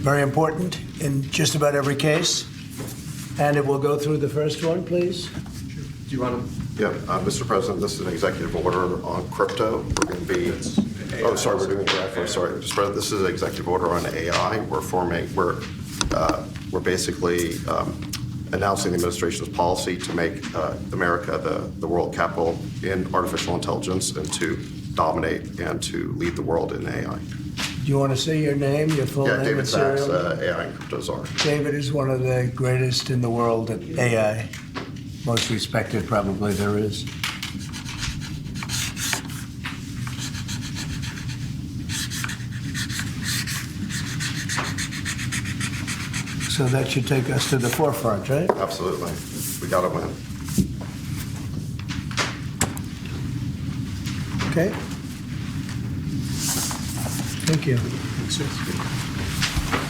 very important in just about every case. And it will go through the first one, please. Do you want to? Yeah, Mr. President, this is an executive order on crypto. We're going to be, we're doing AI first. Sorry, Mr. President, this is an executive order on AI. We're basically announcing the administration's policy to make America the world capital in artificial intelligence and to dominate and to lead the world in AI. Do you want to say your name, your full Yeah, name David and Sachs, serial? AI and Crypto Czar. David is one of the greatest in the world at AI. Most respected, probably, there is. So that should take us to the forefront, right? Absolutely. We got to win. Okay. Thank you.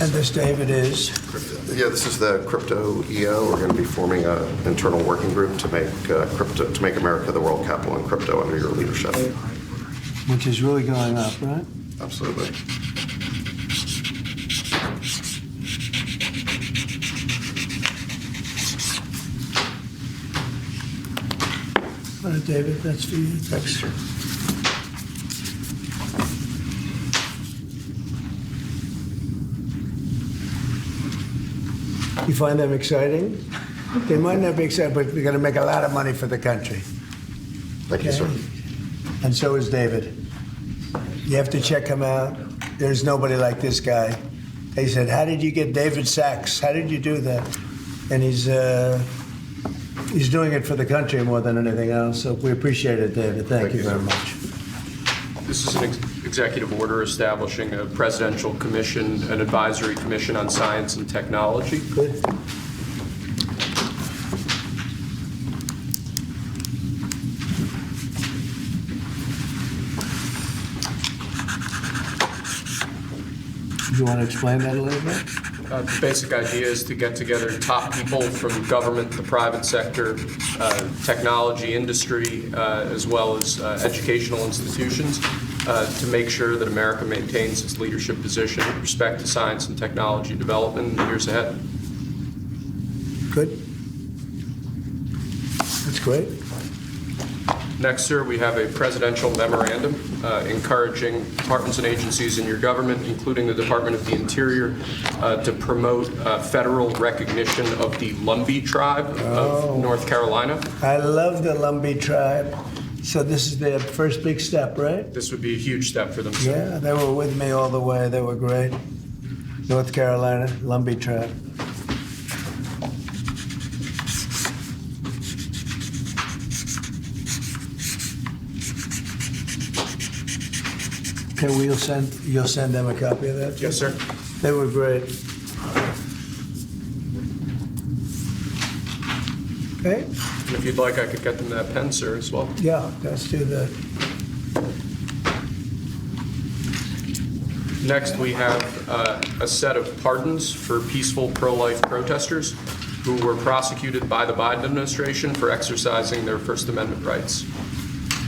And this, David, is? Yeah, this is the Crypto EO. We're going to be forming an internal working group to make America the world capital in crypto under your leadership. Which is really going up, right? Absolutely. All right, David, that's for you. Thanks, sir. You find them exciting? They might not be exciting, but we're going to make a lot of money for the country. Thank you, sir. And so is David. You have to check him out. There's nobody like this guy. They said, how did you get David Sachs? How did you do that? And he's doing it for the country more than anything else. So we appreciate it, David. Thank you very much. This is an executive order establishing a presidential commission, an advisory commission on science and technology. Good. You want to explain that a little bit? The basic idea is to get together top people from government, the private sector, technology industry, as well as educational institutions, to make sure that America maintains its leadership position with respect to science and technology development in the years ahead. Good. That's great. Next, sir, we have a presidential memorandum encouraging departments and agencies in your government, including the Department of the Interior, to promote federal recognition of the Lumbee tribe of North Carolina. I love the Lumbee tribe. So this is their first big step, right? This would be a huge step for them, sir. Yeah, they were with me all the way. They were great. North Carolina, Lumbee tribe. Okay, you'll send them a copy of that? Yes, sir. They were great. Okay, And if you'd like, I could get them that pen, sir, as well. yeah, let's do that. Next, we have a set of pardons for peaceful pro-life protesters who were prosecuted by the Biden administration for exercising their First Amendment rights.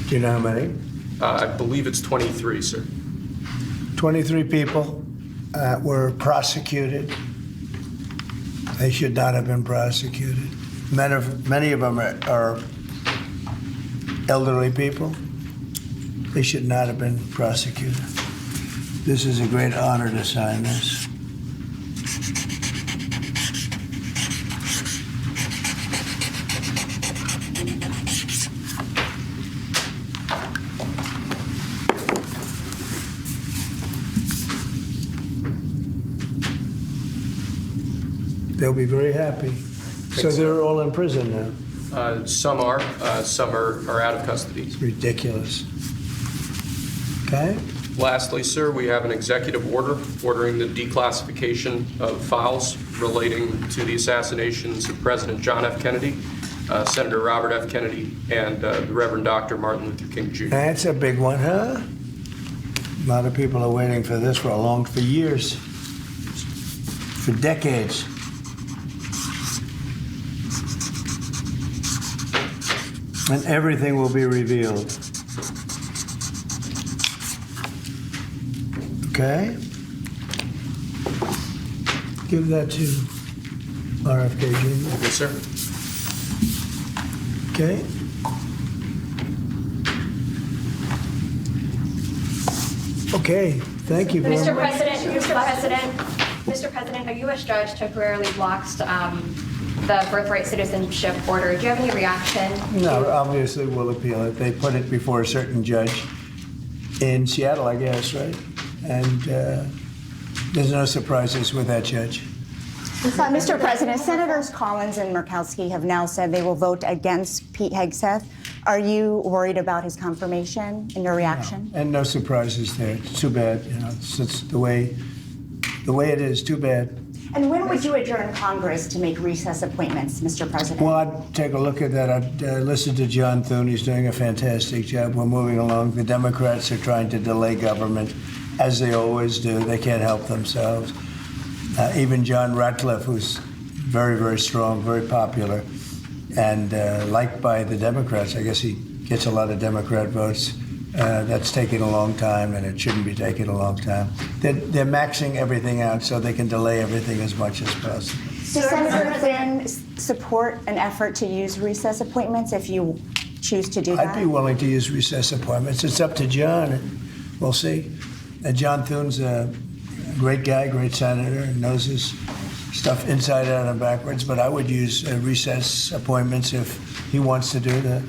Do you know how many? I believe it's 23, sir. 23 people were prosecuted. They should not have been prosecuted. Many of them are elderly people. They should not have been prosecuted. This is a great honor to sign this. They'll be very happy. So they're all in prison now. Some are out of custody. It's ridiculous. Okay? Lastly, sir, we have an executive order ordering the declassification of files relating to the assassinations of President John F. Kennedy, Senator Robert F. Kennedy, and the Reverend Dr. Martin Luther King Jr. That's a big one, huh? A lot of people are waiting for this for years, for decades. And everything will be revealed. Okay? Give that to RFK Jr. Yes, sir. Okay? Okay, thank you very Mr. much. President, a U.S. judge temporarily blocks the birthright citizenship order. Do you have any reaction? No, to- obviously we'll appeal it. They put it before a certain judge in Seattle, I guess, right? And there's no surprises with that judge. Mr. President, Senators Collins and Murkowski have now said they will vote against Pete Hegseth. Are you worried about his confirmation and your reaction? And no surprises there. It's too bad, you know, it's just the way it is, too bad. And when would you adjourn Congress to make recess appointments, Mr. President? Well, I'd take a look at that. I'd listen to John Thune. He's doing a fantastic job. We're moving along. The Democrats are trying to delay government, as they always do. They can't help themselves. Even John Ratcliffe, who's very, very strong, very popular, and liked by the Democrats. I guess he gets a lot of Democrat votes. That's taking a long time, and it shouldn't be taking a long time. They're maxing everything out so they can delay everything as much as possible. Does Senator Thune support an effort to use recess appointments if you choose to do that? I'd be willing to use recess appointments. It's up to John. We'll see. John Thune's a great guy, great senator, and knows his stuff inside out and backwards. But I would use recess appointments if he wants to do that.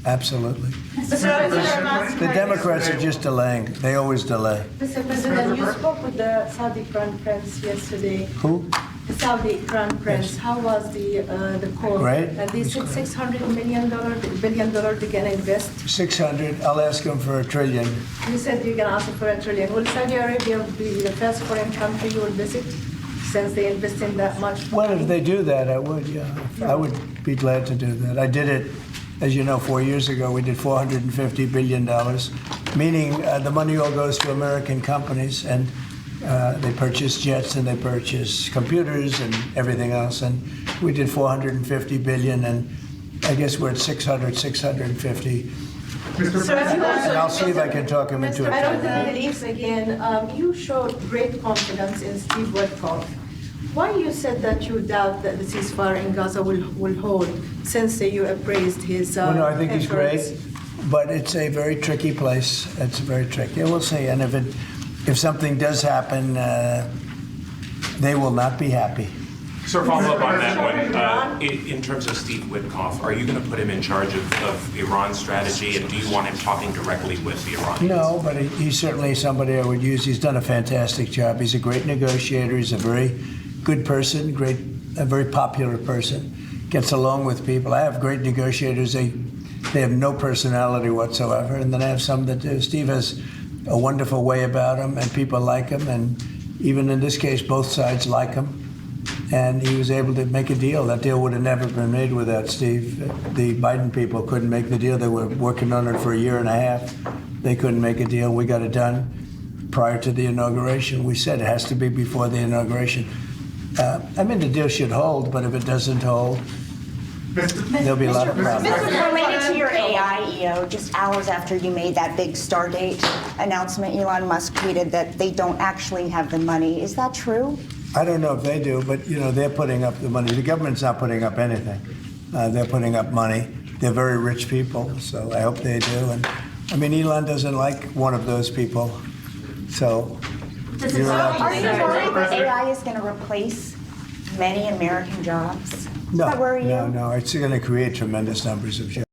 Absolutely. The Democrats are just delaying. They always delay. Mr. President, you spoke with the Saudi Crown Prince yesterday. Who? The Saudi Crown Prince. How was the call? Great. And they said $600 billion they're gonna invest. 600. I'll ask him for $1 trillion. You said you're gonna ask for $1 trillion. Will Saudi Arabia be the first foreign country you will visit since they invest in that much? Well, if they do that, I would, yeah. I would be glad to do that. I did it, as you know, 4 years ago. We did $450 billion, meaning the money all goes to American companies, and they purchase jets and they purchase computers and everything else. And we did $450 billion, and I guess we're at 650. And I'll see if I can talk him into I don't it. think the Middle East again. You showed great confidence in Steve Witkoff. Why you said that you doubt that the ceasefire in Gaza will hold since you appraised his Well, no, I think he's efforts? great, but it's a very tricky place. It's very tricky. We'll see. And if something does happen, they will not be happy. Sir, follow up on that one. In terms of Steve Witkoff, are you going to put him in charge of Iran's strategy, and do you want him talking directly with the Iranians? No, but he's certainly somebody I would use. He's done a fantastic job. He's a great negotiator. He's a very good person, a very popular person. Gets along with people. I have great negotiators. They have no personality whatsoever, and then I have some that do. Steve has a wonderful way about him, and people like him, and even in this case, both sides like him. And he was able to make a deal. That deal would have never been made without Steve. The Biden people couldn't make the deal. They were working on it for 1.5 years. They couldn't make a deal. We got it done prior to the inauguration. We said it has to be before the inauguration. I mean, the deal should hold, but if it doesn't hold, there'll be a lot of problems. Related to your AI, EO, just hours after you made that big Stardate announcement, Elon Musk tweeted that they don't actually have the money. Is that true? I don't know if they do, but, you know, they're putting up the money. The government's not putting up anything. They're putting up money. They're very rich people, so I hope they do. And, I mean, Elon doesn't like one of those people, so you're allowed Are to. you worried that AI is going to replace many American jobs? Does that worry you? No, it's going to create tremendous numbers of jobs.